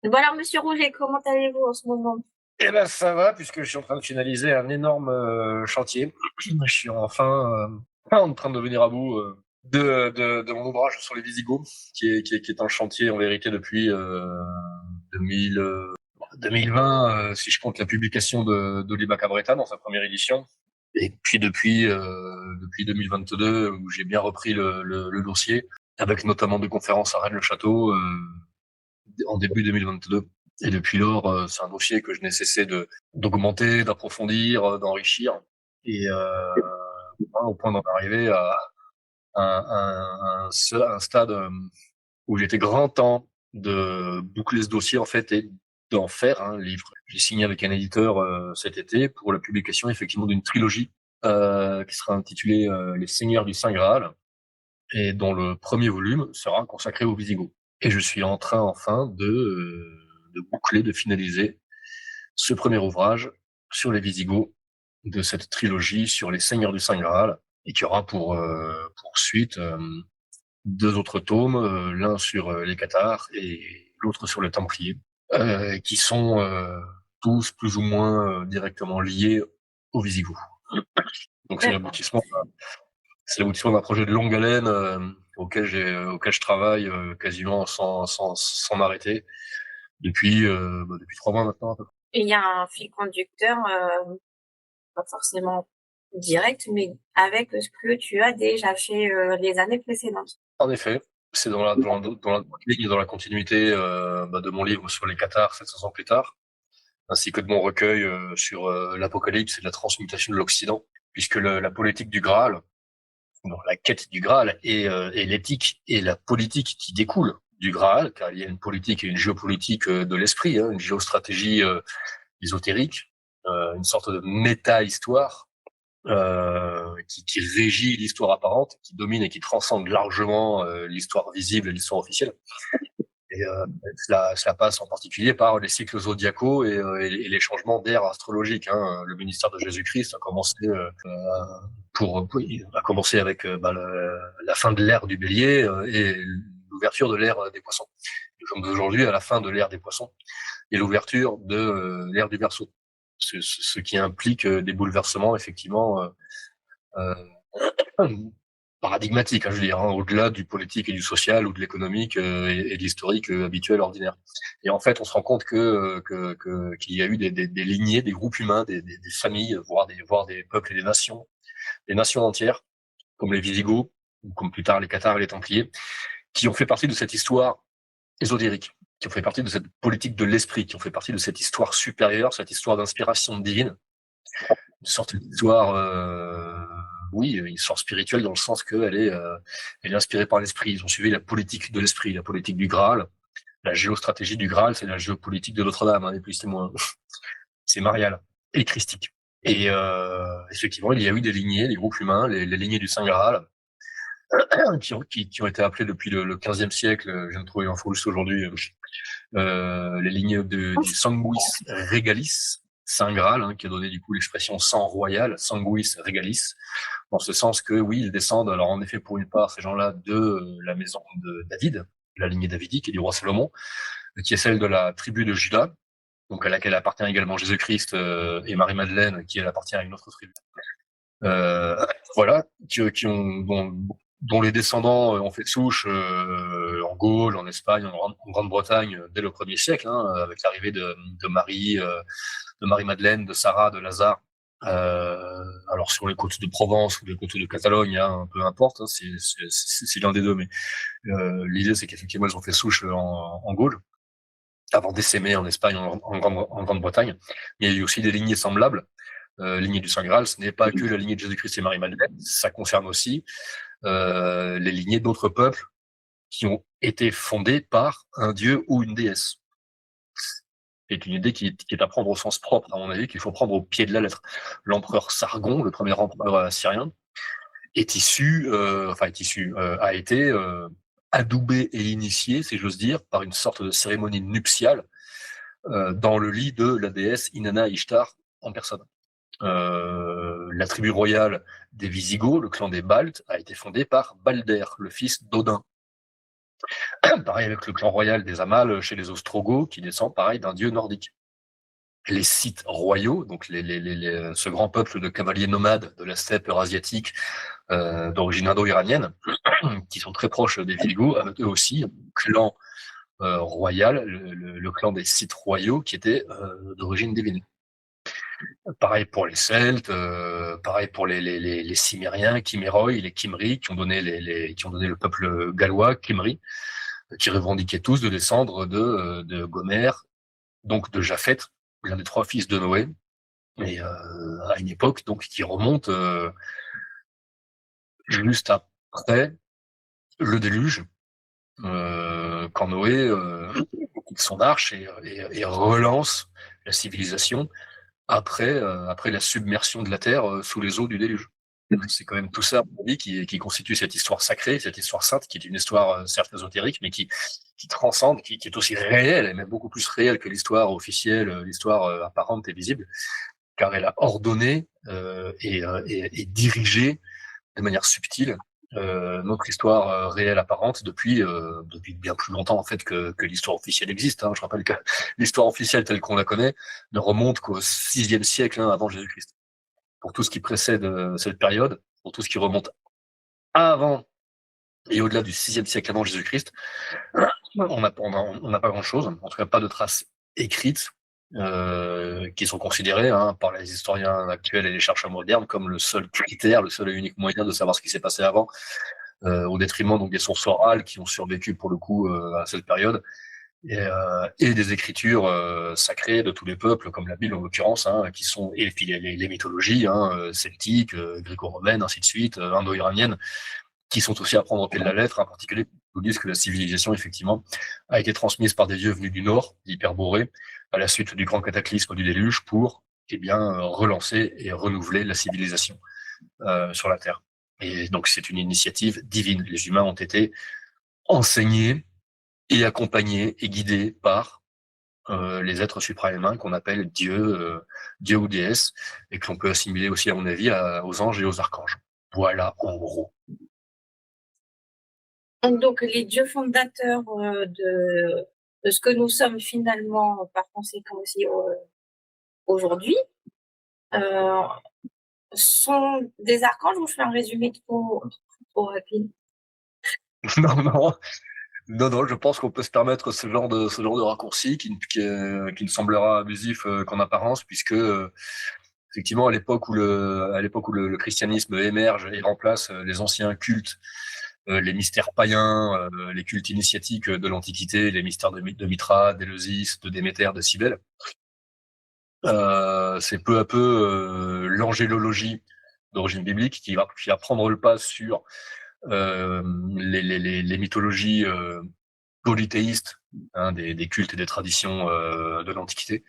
Bon alors, Monsieur Rouget, comment allez-vous en ce moment? Eh ben ça va, puisque je suis en train de finaliser un énorme chantier. Je suis enfin en train de venir à bout de mon ouvrage sur les Visigoths, qui est un chantier en vérité depuis 2000, 2020, si je compte la publication d'Oliba Cabretta dans sa première édition. Et puis depuis 2022, où j'ai bien repris le dossier, avec notamment des conférences à Rennes-le-Château en début 2022. Et depuis lors, c'est un dossier que je n'ai cessé d'augmenter, d'approfondir, d'enrichir, et au point d'en arriver à un stade où il était grand temps de boucler ce dossier en fait et d'en faire un livre. J'ai signé avec un éditeur cet été pour la publication effectivement d'une trilogie qui sera intitulée Les Seigneurs du Saint Graal, et dont le premier volume sera consacré aux Visigoths. Et je suis en train enfin de boucler, de finaliser ce premier ouvrage sur les Visigoths de cette trilogie sur les Seigneurs du Saint Graal, et qui aura pour suite deux autres tomes, l'un sur les Cathars et l'autre sur les Templiers, qui sont tous plus ou moins directement liés aux Visigoths. Donc D'accord. c'est l'aboutissement d'un projet de longue haleine auquel je travaille quasiment sans m'arrêter depuis 3 mois maintenant à peu près. Et il y a un fil conducteur, pas forcément direct, mais avec ce que tu as déjà fait les années précédentes. En effet, c'est dans la droite ligne et dans la continuité de mon livre sur les Cathars 700 ans plus tard, ainsi que de mon recueil sur l'Apocalypse et la transmutation de l'Occident, puisque la politique du Graal, donc la quête du Graal, et l'éthique et la politique qui découlent du Graal, car il y a une politique et une géopolitique de l'esprit, une géostratégie ésotérique, une sorte de méta-histoire qui régit l'histoire apparente, qui domine et qui transcende largement l'histoire visible et l'histoire officielle. Et cela passe en particulier par les cycles zodiacaux et les changements d'ère astrologique. Le ministère de Jésus-Christ a commencé avec la fin de l'ère du Bélier et l'ouverture de l'ère des Poissons. Nous sommes aujourd'hui à la fin de l'ère des Poissons et l'ouverture de l'ère du Verseau, ce qui implique des bouleversements effectivement euh, paradigmatique, je veux dire, au-delà du politique et du social ou de l'économique et de l'historique habituel, ordinaire. Et en fait, on se rend compte qu'il y a eu des lignées, des groupes humains, des familles, voire des peuples et des nations entières, comme les Visigoths, ou comme plus tard les Cathars et les Templiers, qui ont fait partie de cette histoire ésotérique, qui ont fait partie de cette politique de l'esprit, qui ont fait partie de cette histoire supérieure, cette histoire d'inspiration divine, une sorte d'histoire oui, une histoire spirituelle dans le sens qu'elle elle est inspirée par l'esprit. Ils ont suivi la politique de l'esprit, la politique du Graal. La géostratégie du Graal, c'est la géopolitique de Notre-Dame, ni plus ni moins. C'est marial et christique. Et effectivement, il y a eu des lignées, des groupes humains, les lignées du Saint Graal, qui ont été appelées depuis le 15e siècle. Je viens de trouver l'info juste aujourd'hui. Les lignées du Sanguis Regalis, Saint Graal, qui a donné du coup l'expression sang royal, Sanguis Regalis, dans ce sens que oui, ils descendent, alors en effet pour une part, ces gens-là, de la maison de David, la lignée davidique et du roi Salomon, qui est celle de la tribu de Juda, donc à laquelle appartient également Jésus-Christ et Marie-Madeleine, qui elle appartient à une autre tribu. Voilà, dont les descendants ont fait souche en Gaule, en Espagne, en Grande-Bretagne dès le 1er siècle, avec l'arrivée de Marie, de Marie-Madeleine, de Sarah, de Lazare. Alors sur les côtes de Provence ou les côtes de Catalogne, peu importe, c'est l'un des deux, mais l'idée c'est qu'effectivement elles ont fait souche en Gaule, avant d'essaimer en Espagne, en Grande-Bretagne. Mais il y a eu aussi des lignées semblables. Lignée du Saint Graal, ce n'est pas que la lignée de Jésus-Christ et Marie-Madeleine, ça concerne aussi les lignées d'autres peuples qui ont été fondés par un dieu ou une déesse. C'est une idée qui est à prendre au sens propre, à mon avis, qu'il faut prendre au pied de la lettre. L'empereur Sargon, le premier empereur assyrien, a été adoubé et initié, si j'ose dire, par une sorte de cérémonie nuptiale dans le lit de la déesse Inanna Ishtar en personne. La tribu royale des Visigoths, le clan des Baltes, a été fondée par Balder, le fils d'Odin. Pareil avec le clan royal des Amals chez les Ostrogoths, qui descend pareil d'un dieu nordique. Les sites royaux, donc ce grand peuple de cavaliers nomades de la steppe eurasiatique d'origine indo-iranienne, qui sont très proches des Visigoths, avec eux aussi un clan royal, le clan des Scythes royaux, qui était d'origine divine. Pareil pour les Celtes, pareil pour les Cimériens, Kiméroi, les Kimri, qui ont donné le peuple gallois, Kimri, qui revendiquaient tous de descendre de Gomère, donc de Japhet, l'un des 3 fils de Noé, et à une époque donc qui remonte juste après le déluge, quand Noé quitte son arche et relance la civilisation après la submersion de la Terre sous les eaux du déluge. C'est quand même tout ça, qui constitue cette histoire sacrée, cette histoire sainte, qui est une histoire certes ésotérique, mais qui transcende, qui est aussi réelle, et même beaucoup plus réelle que l'histoire officielle, l'histoire apparente et visible, car elle a ordonné et dirigé de manière subtile notre histoire réelle apparente depuis bien plus longtemps en fait que l'histoire officielle existe. Je rappelle que l'histoire officielle telle qu'on la connaît ne remonte qu'au VIe siècle avant Jésus-Christ. Pour tout ce qui précède cette période, pour tout ce qui remonte avant et au-delà du VIe siècle avant Jésus-Christ, on n'a pas grand-chose, en tout cas pas de traces écrites qui sont considérées par les historiens actuels et les chercheurs modernes comme le seul critère, le seul et unique moyen de savoir ce qui s'est passé avant, au détriment donc des sources orales qui ont survécu pour le coup à cette période, et des écritures sacrées de tous les peuples, comme la Bible en l'occurrence, qui sont, et puis les mythologies celtiques, gréco-romaines, ainsi de suite, indo-iraniennes, qui sont aussi à prendre au pied de la lettre, en particulier nous disent que la civilisation, effectivement, a été transmise par des dieux venus du nord, l'Hyperborée, à la suite du grand cataclysme du déluge, pour relancer et renouveler la civilisation sur la Terre. Et donc c'est une initiative divine. Les humains ont été enseignés et accompagnés et guidés par les êtres suprahumains qu'on appelle Dieu ou déesse, et que l'on peut assimiler aussi, à mon avis, aux anges et aux archanges. Voilà, en gros. Donc, les dieux fondateurs de ce que nous sommes finalement, par conséquent aussi aujourd'hui, sont des archanges, ou je fais un résumé trop rapide? Non, je pense qu'on peut se permettre ce genre de raccourci qui ne semblera abusif qu'en apparence, puisque effectivement à l'époque où le christianisme émerge et remplace les anciens cultes, les mystères païens, les cultes initiatiques de l'Antiquité, les mystères de Mithra, d'Éleusis, de Déméter, de Cybèle, c'est peu à peu l'angélologie d'origine biblique qui va prendre le pas sur les mythologies polythéistes des cultes et des traditions de l'Antiquité.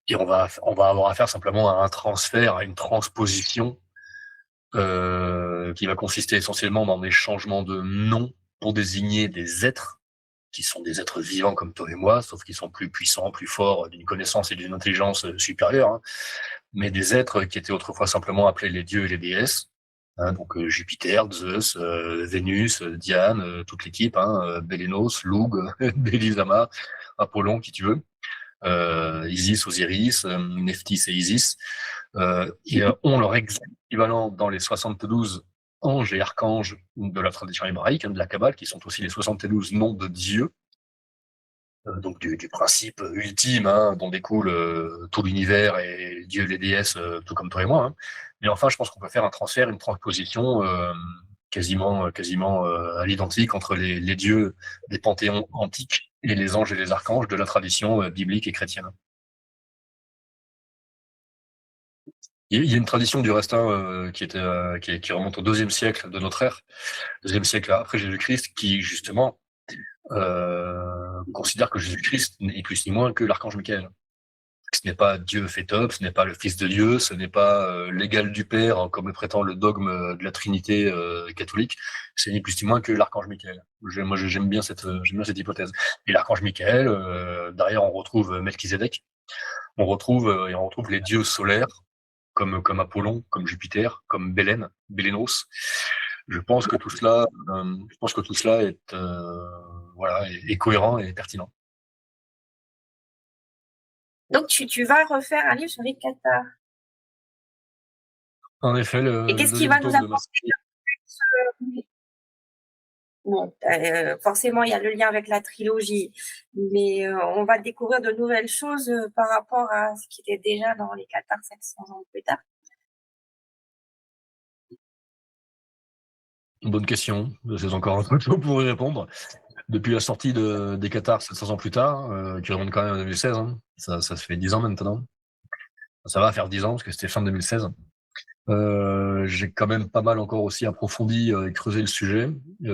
Et on va avoir affaire simplement à un transfert, à une transposition qui va consister essentiellement dans des changements de nom pour désigner des êtres qui sont des êtres vivants comme toi et moi, sauf qu'ils sont plus puissants, plus forts, d'une connaissance et d'une intelligence supérieure, mais des êtres qui étaient autrefois simplement appelés les dieux et les déesses, donc Jupiter, Zeus, Vénus, Diane, toute l'équipe, Bélénos, Loug, Bélisama, Apollon, qui tu veux, Isis, Osiris, Nephthys et Isis, et ont leur équivalent dans les 72 anges et archanges de la tradition hébraïque, de la Kabbale, qui sont aussi les 72 noms de Dieu, donc du principe ultime dont découle tout l'univers et les dieux et les déesses, tout comme toi et moi. Mais enfin, je pense qu'on peut faire un transfert, une transposition quasiment à l'identique entre les dieux des panthéons antiques et les anges et les archanges de la tradition biblique et chrétienne. Il y a une tradition du reste qui remonte au IIe siècle de notre ère, deuxième siècle après Jésus-Christ, qui justement considère que Jésus-Christ n'est ni plus ni moins que l'archange Michael. Ce n'est pas Dieu fait homme, ce n'est pas le Fils de Dieu, ce n'est pas l'égal du Père, comme le prétend le dogme de la Trinité catholique, c'est ni plus ni moins que l'archange Michael. Moi, j'aime bien cette hypothèse. Et l'archange Michael, derrière, on retrouve Melchizedek, on retrouve les dieux solaires, comme Apollon, comme Jupiter, comme Bélénos, Je pense que tout cela, est, voilà, est cohérent et pertinent. Donc, tu vas refaire un livre sur les Qatars. En effet, Et le qu'est-ce qui deuxième va nous tome de ma apporter série. Bon, forcément, il y a le lien avec la trilogie, mais on va découvrir de nouvelles choses par rapport à ce qui était déjà dans les Qatars 700 ans plus tard. Bonne question. C'est encore un peu tôt pour y répondre. Depuis la sortie des Qatars 700 ans plus tard, qui remonte quand même à 2016, hein, ça se fait 10 ans maintenant. Ça va faire 10 ans parce que c'était fin 2016. J'ai quand même pas mal encore aussi approfondi et creusé le sujet,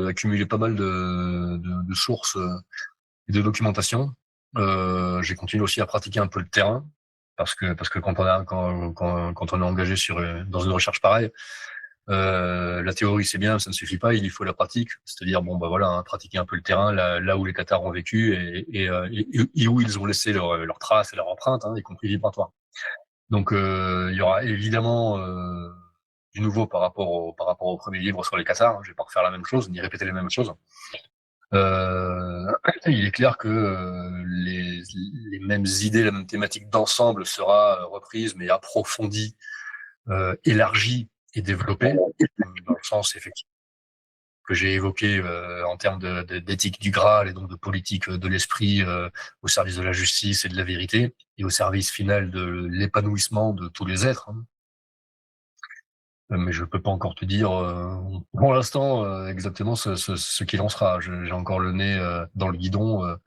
accumulé pas mal de sources et de documentation. J'ai continué aussi à pratiquer un peu le terrain parce que quand on est engagé dans une recherche pareille, la théorie c'est bien, ça ne suffit pas, il faut la pratique, c'est-à-dire bon bah voilà, hein, pratiquer un peu le terrain là où les Qatars ont vécu et où ils ont laissé leurs traces et leur empreinte, hein, y compris vibratoire. Donc il y aura évidemment du nouveau par rapport au premier livre sur les Qatars. Je vais pas refaire la même chose ni répéter les mêmes choses. Il est clair que les mêmes idées, la même thématique d'ensemble sera reprise mais approfondie, élargie et développée dans le sens effectivement que j'ai évoqué en termes d'éthique du Graal et donc de politique de l'esprit au service de la justice et de la vérité et au service final de l'épanouissement de tous les êtres. Hein. Mais je peux pas encore te dire pour l'instant exactement ce qu'il en sera. J'ai encore le nez dans le guidon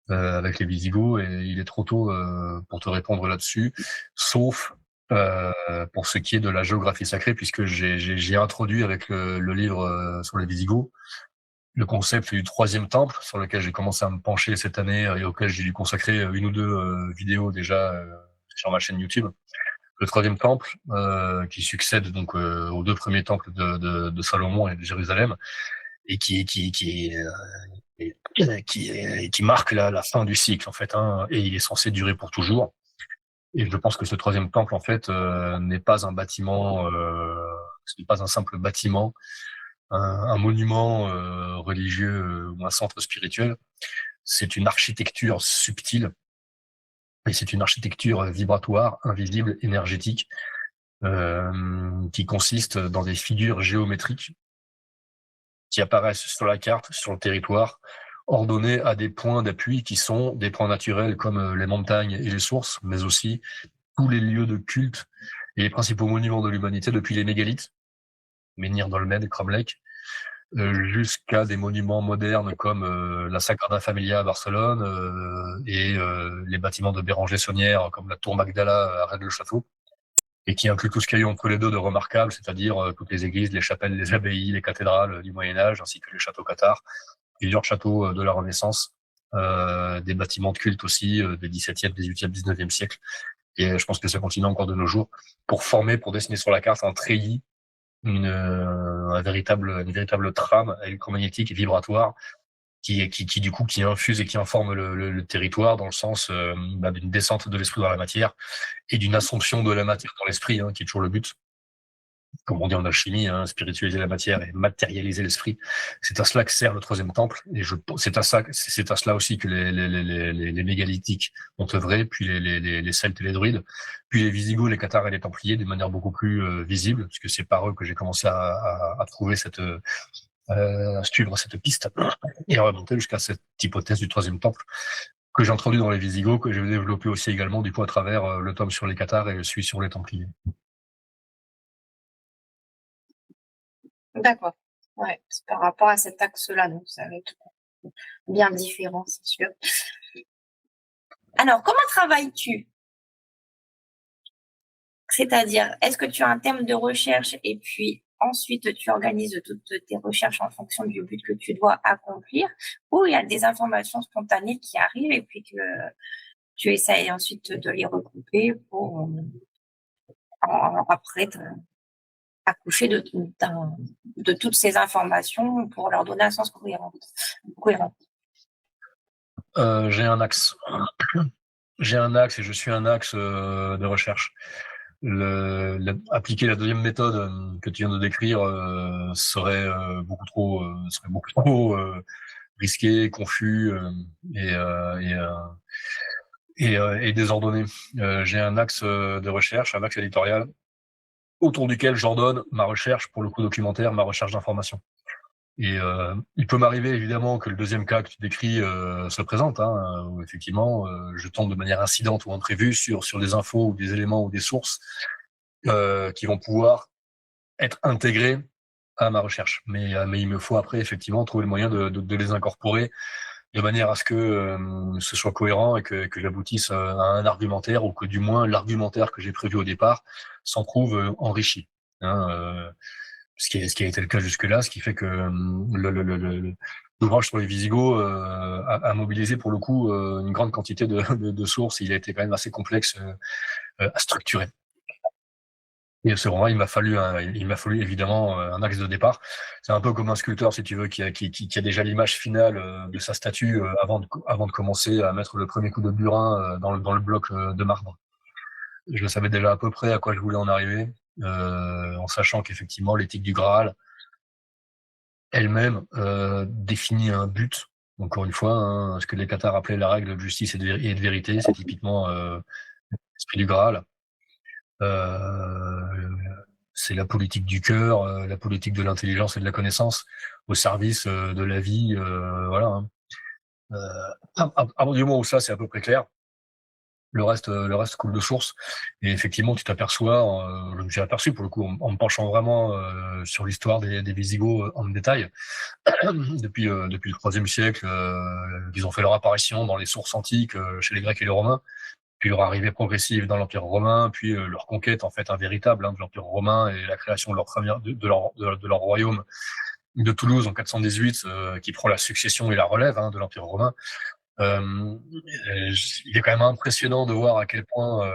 avec les Visigoths et il est trop tôt pour te répondre là-dessus, sauf pour ce qui est de la géographie sacrée, puisque j'ai introduit avec le livre sur les Visigoths le concept du troisième temple, sur lequel j'ai commencé à me pencher cette année et auquel j'ai dû consacrer une ou deux vidéos déjà sur ma chaîne YouTube. Le troisième temple, qui succède donc aux deux premiers temples de Salomon et de Jérusalem, et qui marque la fin du cycle en fait, hein, et il est censé durer pour toujours. Et je pense que ce troisième temple en fait n'est pas un bâtiment, ce n'est pas un simple bâtiment, un monument religieux ou un centre spirituel. C'est une architecture subtile et c'est une architecture vibratoire, invisible, énergétique, qui consiste dans des figures géométriques qui apparaissent sur la carte, sur le territoire, ordonnées à des points d'appui qui sont des points naturels comme les montagnes et les sources, mais aussi tous les lieux de culte et les principaux monuments de l'humanité depuis les mégalithes, Menhir Dolmen, Cromlech, jusqu'à des monuments modernes comme la Sagrada Familia à Barcelone et les bâtiments de Béranger Saunière comme la Tour Magdala à Rennes-le-Château, et qui inclut tout ce qu'il y a eu entre les deux de remarquable, c'est-à-dire toutes les églises, les chapelles, les abbayes, les cathédrales du Moyen-Âge, ainsi que les châteaux cathares, plusieurs châteaux de la Renaissance, des bâtiments de culte aussi des XVIIe, XVIIIe, XIXe siècle. Et je pense que ça continue encore de nos jours pour dessiner sur la carte un treillis, une véritable trame électromagnétique et vibratoire qui du coup qui infuse et qui informe le territoire dans le sens d'une descente de l'esprit dans la matière et d'une assomption de la matière dans l'esprit, hein, qui est toujours le but. Comme on dit en alchimie, hein, spiritualiser la matière et matérialiser l'esprit. C'est à cela que sert le troisième temple, et c'est à cela aussi que les mégalithiques ont œuvré, puis les Celtes et les Druides, puis les Visigoths, les Cathares et les Templiers, d'une manière beaucoup plus visible, puisque c'est par eux que j'ai commencé à trouver à suivre cette piste et à remonter jusqu'à cette hypothèse du troisième temple que j'ai introduit dans les Visigoths, que j'ai développé aussi également du coup à travers le tome sur les Cathares et celui sur les Templiers. D'accord. Ouais, c'est par rapport à cet axe-là, donc ça va être bien différent, c'est sûr. Alors, comment travailles-tu? C'est-à-dire, est-ce que tu as un thème de recherche et puis ensuite tu organises toutes tes recherches en fonction du but que tu dois accomplir, ou il y a des informations spontanées qui arrivent et puis que tu essayes ensuite de les regrouper pour après accoucher de toutes ces informations pour leur donner un sens cohérent. J'ai un axe. J'ai un axe et je suis un axe de recherche. appliquer la deuxième méthode que tu viens de décrire serait beaucoup trop risqué, confus et désordonné. J'ai un axe de recherche, un axe éditorial autour duquel j'ordonne ma recherche, pour le coup documentaire, ma recherche d'information. Et il peut m'arriver évidemment que le deuxième cas que tu décris se présente, où effectivement je tombe de manière incidente ou imprévue sur des infos ou des éléments ou des sources qui vont pouvoir être intégrés à ma recherche. Mais il me faut après effectivement trouver le moyen de les incorporer de manière à ce que ce soit cohérent et que j'aboutisse à un argumentaire, ou que du moins l'argumentaire que j'ai prévu au départ s'en trouve enrichi. Ce qui a été le cas jusque-là, ce qui fait que l'ouvrage sur les Visigoths a mobilisé pour le coup une grande quantité de sources. Il a été quand même assez complexe à structurer. Et ce roman, il m'a fallu évidemment un axe de départ. C'est un peu comme un sculpteur, si tu veux, qui a déjà l'image finale de sa statue avant de commencer à mettre le premier coup de burin dans le bloc de marbre. Je savais déjà à peu près à quoi je voulais en arriver, en sachant qu'effectivement l'éthique du Graal elle-même définit un but. Encore une fois, ce que les Cathares appelaient la règle de justice et de vérité, c'est typiquement l'esprit du Graal. C'est la politique du cœur, la politique de l'intelligence et de la connaissance au service de la vie. Voilà. À partir du moment où ça, c'est à peu près clair, le reste coule de source. Et effectivement, tu t'aperçois, je me suis aperçu pour le coup, en me penchant vraiment sur l'histoire des Visigoths en détail, depuis le IIIe siècle, ils ont fait leur apparition dans les sources antiques chez les Grecs et les Romains, puis leur arrivée progressive dans l'Empire romain, puis leur conquête en fait véritable de l'Empire romain et la création de leur royaume de Toulouse en 418, qui prend la succession et la relève de l'Empire romain. Il est quand même impressionnant de voir à quel point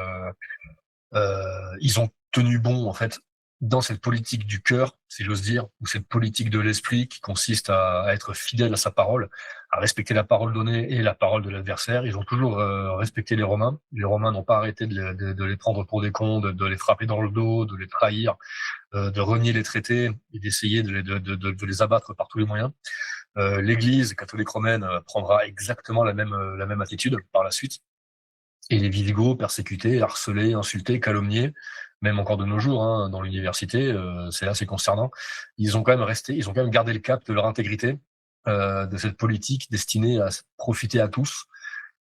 ils ont tenu bon en fait dans cette politique du cœur, si j'ose dire, ou cette politique de l'esprit qui consiste à être fidèle à sa parole, à respecter la parole donnée et la parole de l'adversaire. Ils ont toujours respecté les Romains. Les Romains n'ont pas arrêté de les prendre pour des cons, de les frapper dans le dos, de les trahir, de renier les traités et d'essayer de les abattre par tous les moyens. L'Église catholique romaine prendra exactement la même attitude par la suite. Et les Visigoths persécutés, harcelés, insultés, calomniés, même encore de nos jours dans l'université, c'est assez concernant. Ils ont quand même gardé le cap de leur intégrité, de cette politique destinée à profiter à tous,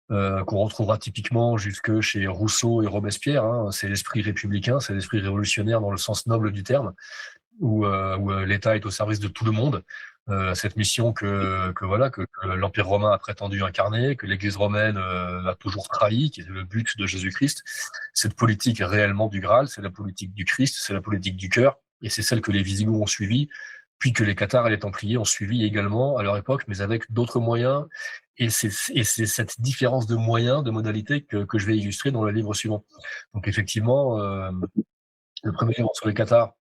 qu'on retrouvera typiquement jusque chez Rousseau et Robespierre. C'est l'esprit républicain, c'est l'esprit révolutionnaire dans le sens noble du terme, où l'État est au service de tout le monde. Cette mission que l'Empire romain a prétendu incarner, que l'Église romaine a toujours trahi, qui est le but de Jésus-Christ. Cette politique réellement du Graal, c'est la politique du Christ, c'est la politique du cœur, et c'est celle que les Visigoths ont suivie, puis que les Cathares et les Templiers ont suivi également à leur époque, mais avec d'autres moyens. Et c'est cette différence de moyens, de modalités que je vais illustrer dans le livre suivant. Donc effectivement, le premier livre sur les Cathares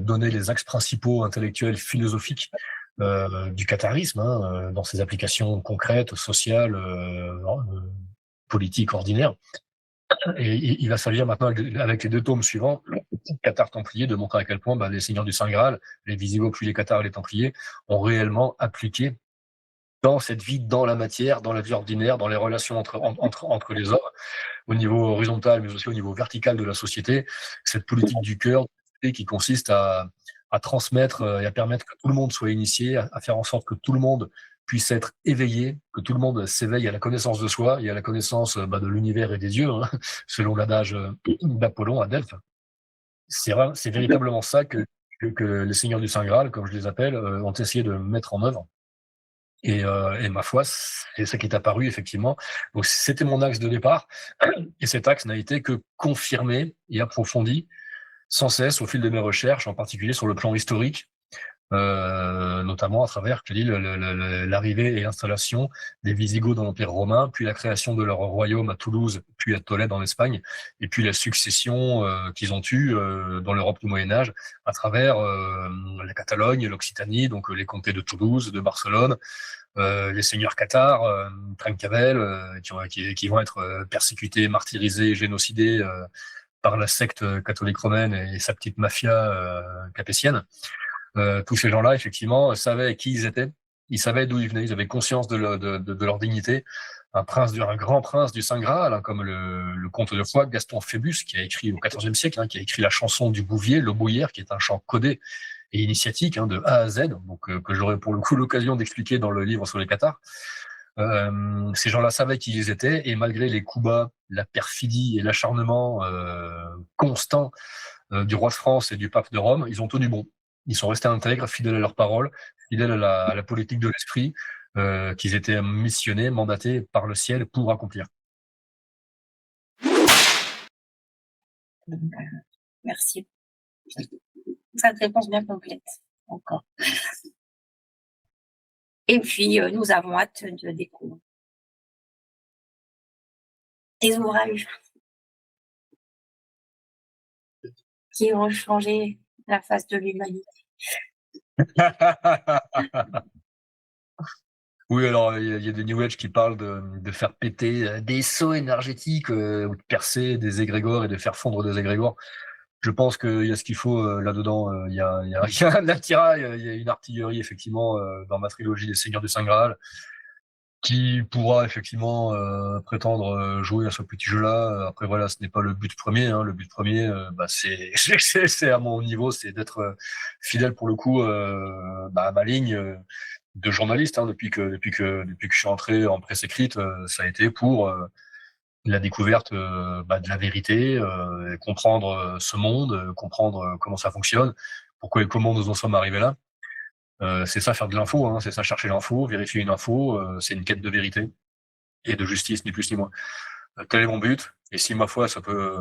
donner les axes principaux intellectuels, philosophiques du catharisme, dans ses applications concrètes, sociales, politiques, ordinaires. Et il va servir maintenant, avec les deux tomes suivants, Cathare Templier, de montrer à quel point les seigneurs du Saint Graal, les Visigoths puis les Cathares et les Templiers, ont réellement appliqué dans cette vie, dans la matière, dans la vie ordinaire, dans les relations entre les hommes, au niveau horizontal, mais aussi au niveau vertical de la société, cette politique du cœur qui consiste à transmettre et à permettre que tout le monde soit initié, à faire en sorte que tout le monde puisse être éveillé, que tout le monde s'éveille à la connaissance de soi et à la connaissance de l'univers et des dieux, selon l'adage d'Apollon à Delphes. C'est véritablement ça que les seigneurs du Saint Graal, comme je les appelle, ont essayé de mettre en œuvre. Et ma foi, c'est ça qui est apparu effectivement. Donc c'était mon axe de départ, et cet axe n'a été que confirmé et approfondi sans cesse au fil de mes recherches, en particulier sur le plan historique, notamment à travers l'arrivée et l'installation des Visigoths dans l'Empire romain, puis la création de leur royaume à Toulouse, puis à Tolède en Espagne, et puis la succession qu'ils ont eue dans l'Europe du Moyen-Âge à travers la Catalogne, l'Occitanie, donc les comtés de Toulouse, de Barcelone, les seigneurs cathares, Trencavel, qui vont être persécutés, martyrisés, génocidés par la secte catholique romaine et sa petite mafia capétienne. Tous ces gens-là, effectivement, savaient qui ils étaient, ils savaient d'où ils venaient, ils avaient conscience de leur dignité. Un grand prince du Saint Graal, hein, comme le comte de Foix, Gaston Phébus, qui a écrit au XIVe siècle, hein, qui a écrit la chanson du Bouvier, le Bouillère, qui est un chant codé et initiatique, hein, de A à Z, donc que j'aurai pour le coup l'occasion d'expliquer dans le livre sur les Cathares. Ces gens-là savaient qui ils étaient, et malgré les coups bas, la perfidie et l'acharnement constant du roi de France et du pape de Rome, ils ont tenu bon. Ils sont restés intègres, fidèles à leurs paroles, fidèles à la politique de l'esprit qu'ils étaient missionnés, mandatés par le ciel pour accomplir. Merci. Cette réponse bien complète, encore. Et puis, nous avons hâte de découvrir des ouvrages qui ont changé la face de l'humanité. Oui, alors il y a des New Age qui parlent de faire péter des seaux énergétiques ou de percer des égrégores et de faire fondre des égrégores. Je pense qu'il y a ce qu'il faut là-dedans. Il y a, il y a un attirail, il y a une artillerie effectivement dans ma trilogie des Seigneurs du Saint Graal qui pourra effectivement prétendre jouer à ce petit jeu-là. Après voilà, ce n'est pas le but premier. Hein. Le but premier, c'est à mon niveau, c'est d'être fidèle pour le coup à ma ligne de journaliste. Hein. Depuis que je suis entré en presse écrite, ça a été pour la découverte de la vérité, comprendre ce monde, comprendre comment ça fonctionne, pourquoi et comment nous en sommes arrivés là. C'est ça faire de l'info, hein, c'est ça chercher l'info, vérifier une info, c'est une quête de vérité et de justice, ni plus ni moins. Tel est mon but, et si ma foi ça peut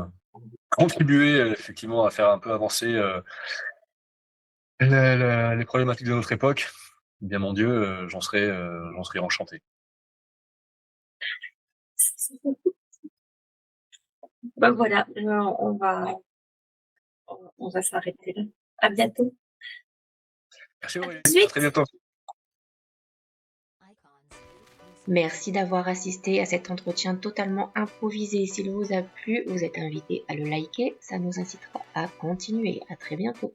contribuer effectivement à faire un peu avancer les problématiques de notre époque, eh bien mon Dieu, j'en serais enchanté. Ben voilà, on va s'arrêter là. À bientôt. Merci Aurélie, à très bientôt. Merci d'avoir assisté à cet entretien totalement improvisé. S'il vous a plu, vous êtes invité à le liker, ça nous incitera à continuer. À très bientôt.